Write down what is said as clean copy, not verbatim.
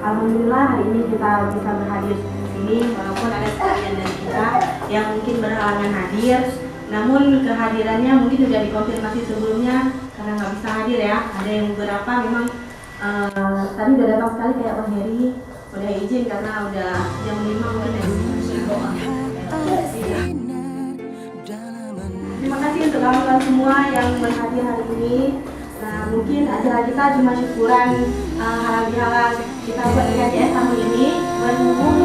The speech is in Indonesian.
Alhamdulillah hari ini kita bisa berhadir di sini walaupun ada sebagian dari kita yang mungkin berhalangan hadir. Namun kehadirannya mungkin sudah dikonfirmasi sebelumnya karena nggak bisa hadir ya. Ada yang beberapa memang tadi udah datang sekali kayak Bang Heri udah izin karena udah jam 5 mungkin ya. Terima kasih untuk kawan-kawan semua yang berhadir hari ini. Nah, mungkin acara kita cuma syukuran halal bihalal kita buat KJS tahun ini berhubung